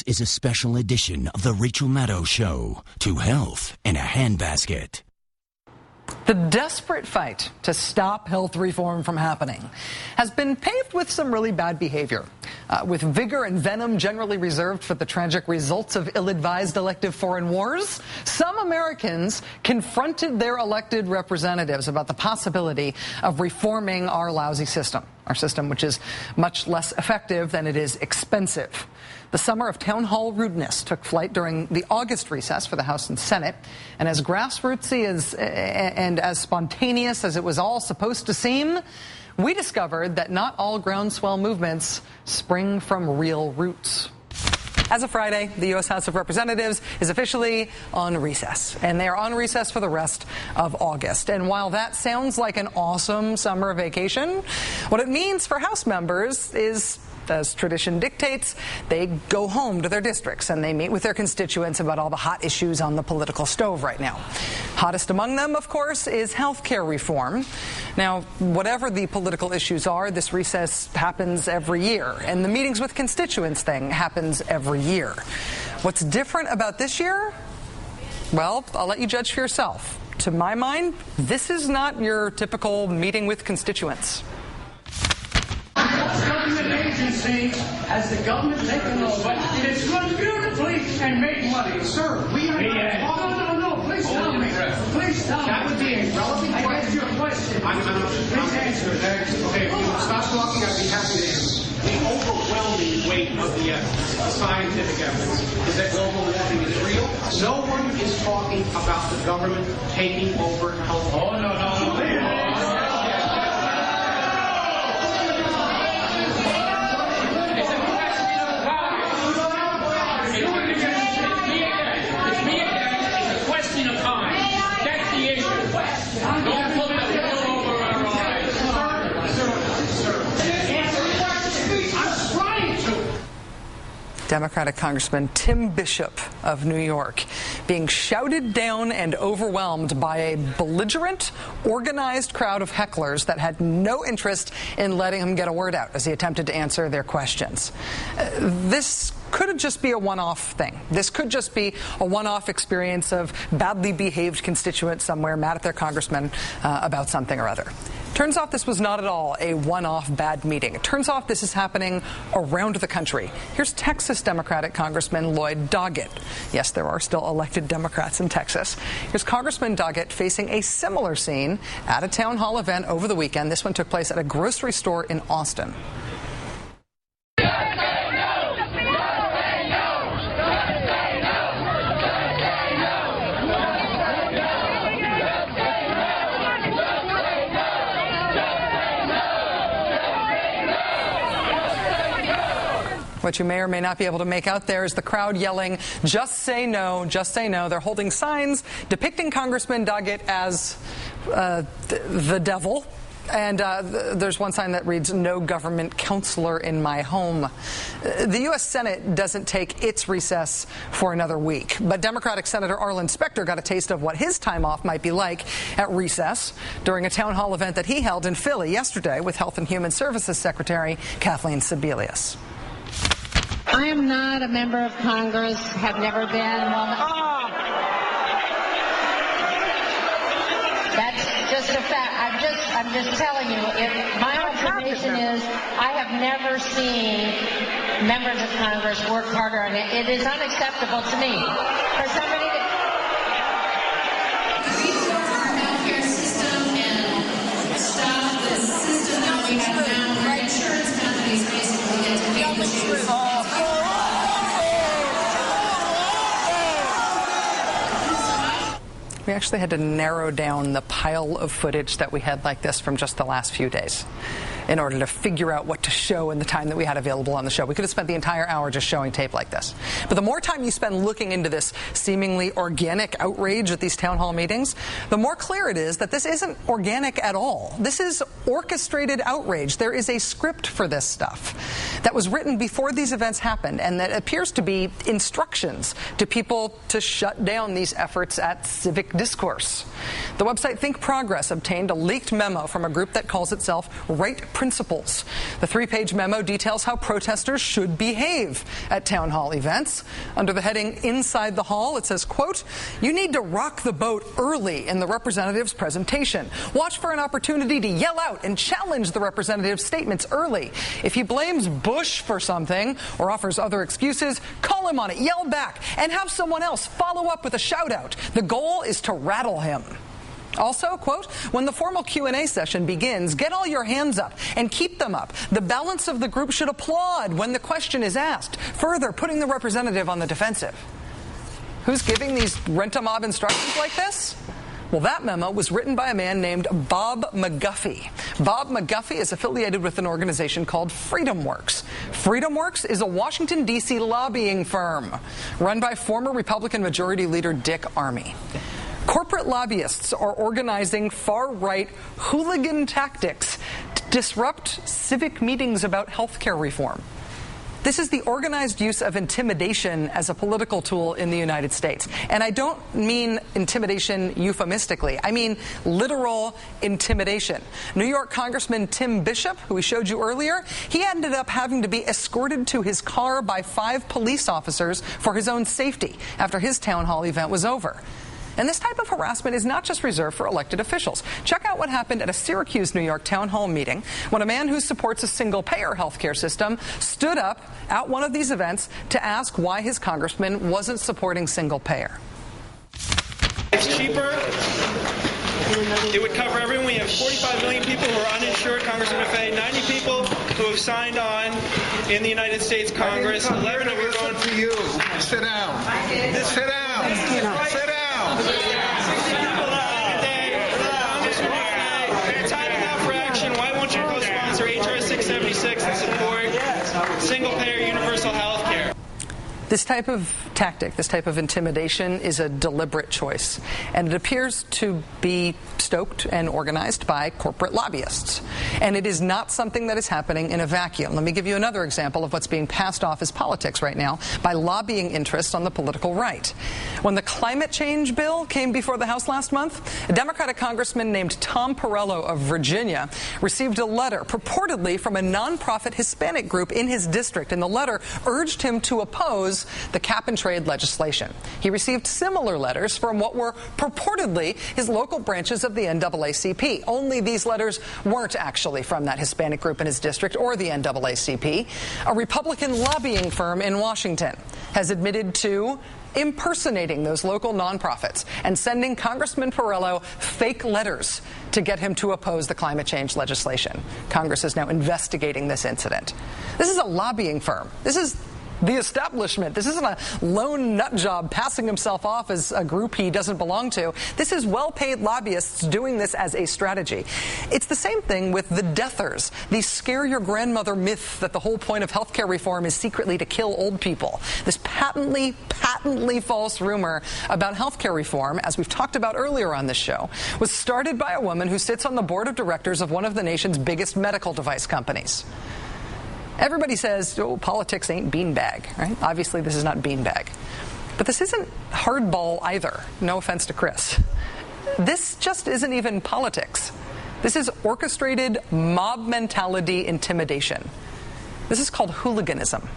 Is a special edition of the Rachel Maddow Show. To health in a handbasket. The desperate fight to stop health reform from happening has been paved with some really bad behavior, with vigor and venom generally reserved for the tragic results of ill-advised elective foreign wars. Some Americans confronted their elected representatives about the possibility of reforming our lousy system, our system which is much less effective than it is expensive. The summer of town hall rudeness took flight during the August recess for the House and Senate, and as grassrootsy and as spontaneous as it was all supposed to seem, we discovered that not all groundswell movements spring from real roots. As of Friday, the U.S. House of Representatives is officially on recess, and they are on recess for the rest of August. And while that sounds like an awesome summer vacation, what it means for House members is, as tradition dictates, they go home to their districts and they meet with their constituents about all the hot issues on the political stove right now. Hottest among them, of course, is health care reform. Now, whatever the political issues are, this recess happens every year, and the meetings with constituents thing happens every year. What's different about this year? Well, I'll let you judge for yourself. To my mind, this is not your typical meeting with constituents. Government agency has the government taken over. It's run beautifully and make money. Sir, we are No, please tell me. Please tell me. That would be a relevant question. I asked you a question. Please answer it. Okay, stop talking. I'd be happy to answer. The overwhelming weight of the scientific evidence is that global warming is real. No one is talking about the government taking over health. Oh, no. Democratic Congressman Tim Bishop of New York being shouted down and overwhelmed by a belligerent, organized crowd of hecklers that had no interest in letting him get a word out as he attempted to answer their questions. This could just be a one-off thing. This could just be a one-off experience of badly behaved constituents somewhere mad at their congressman about something or other. Turns out this was not at all a one-off bad meeting. It turns out this is happening around the country. Here's Texas Democratic Congressman Lloyd Doggett. Yes, there are still elected Democrats in Texas. Here's Congressman Doggett facing a similar scene at a town hall event over the weekend. This one took place at a grocery store in Austin. What you may or may not be able to make out there is the crowd yelling, "Just say no, just say no." They're holding signs depicting Congressman Doggett as the devil. And there's one sign that reads, "No government counselor in my home." The U.S. Senate doesn't take its recess for another week. But Democratic Senator Arlen Specter got a taste of what his time off might be like at recess during a town hall event that he held in Philly yesterday with Health and Human Services Secretary Kathleen Sebelius. I am not a member of Congress, have never been. That's just a fact. I'm just telling you. My observation is I have never seen members of Congress work harder on it. It is unacceptable to me for somebody to rebuild our healthcare system and stop the system that we have now where insurance companies basically get to pick and choose. We actually had to narrow down the pile of footage that we had like this from just the last few days in order to figure out what to show in the time that we had available on the show. We could have spent the entire hour just showing tape like this. But the more time you spend looking into this seemingly organic outrage at these town hall meetings, the more clear it is that this isn't organic at all. This is orchestrated outrage. There is a script for this stuff that was written before these events happened and that appears to be instructions to people to shut down these efforts at civic discourse. The website Think Progress obtained a leaked memo from a group that calls itself Right principles. The 3-page memo details how protesters should behave at town hall events. Under the heading Inside the Hall, it says, quote, "You need to rock the boat early in the representative's presentation. Watch for an opportunity to yell out and challenge the representative's statements early. If he blames Bush for something or offers other excuses, call him on it, yell back, and have someone else follow up with a shout-out. The goal is to rattle him." Also, quote, "When the formal Q&A session begins, get all your hands up and keep them up. The balance of the group should applaud when the question is asked, further putting the representative on the defensive." Who's giving these rent-a-mob instructions like this? Well, that memo was written by a man named Bob McGuffey. Bob McGuffey is affiliated with an organization called FreedomWorks. FreedomWorks is a Washington, D.C. lobbying firm run by former Republican Majority Leader Dick Armey. Corporate lobbyists are organizing far-right hooligan tactics to disrupt civic meetings about health care reform. This is the organized use of intimidation as a political tool in the United States. And I don't mean intimidation euphemistically. I mean literal intimidation. New York Congressman Tim Bishop, who we showed you earlier, he ended up having to be escorted to his car by 5 police officers for his own safety after his town hall event was over. And this type of harassment is not just reserved for elected officials. Check out what happened at a Syracuse, New York town hall meeting when a man who supports a single-payer healthcare system stood up at one of these events to ask why his congressman wasn't supporting single-payer. It's cheaper. It would cover everyone. We have 45 million people who are uninsured. Congressman Fay, 90 people who have signed on in the United States Congress. 11 of your own. To you. Sit down. Sit down. Sit down. Time out for action. Why won't you co-sponsor HR 676 and support single-payer universal health care? This type of tactic, this type of intimidation is a deliberate choice, and it appears to be stoked and organized by corporate lobbyists. And it is not something that is happening in a vacuum. Let me give you another example of what's being passed off as politics right now by lobbying interests on the political right. When the climate change bill came before the House last month, a Democratic congressman named Tom Perello of Virginia received a letter purportedly from a nonprofit Hispanic group in his district, and the letter urged him to oppose the cap-and-trade legislation. He received similar letters from what were purportedly his local branches of the NAACP. Only these letters weren't actually from that Hispanic group in his district or the NAACP. A Republican lobbying firm in Washington has admitted to impersonating those local nonprofits and sending Congressman Perello fake letters to get him to oppose the climate change legislation. Congress is now investigating this incident. This is a lobbying firm. This is the establishment. This isn't a lone nut job passing himself off as a group he doesn't belong to. This is well-paid lobbyists doing this as a strategy. It's the same thing with the deathers, the scare your grandmother myth that the whole point of healthcare reform is secretly to kill old people. This patently false rumor about healthcare reform, as we've talked about earlier on this show, was started by a woman who sits on the board of directors of one of the nation's biggest medical device companies. Everybody says, oh, politics ain't beanbag, right? Obviously, this is not beanbag. But this isn't hardball either. No offense to Chris. This just isn't even politics. This is orchestrated mob mentality intimidation. This is called hooliganism.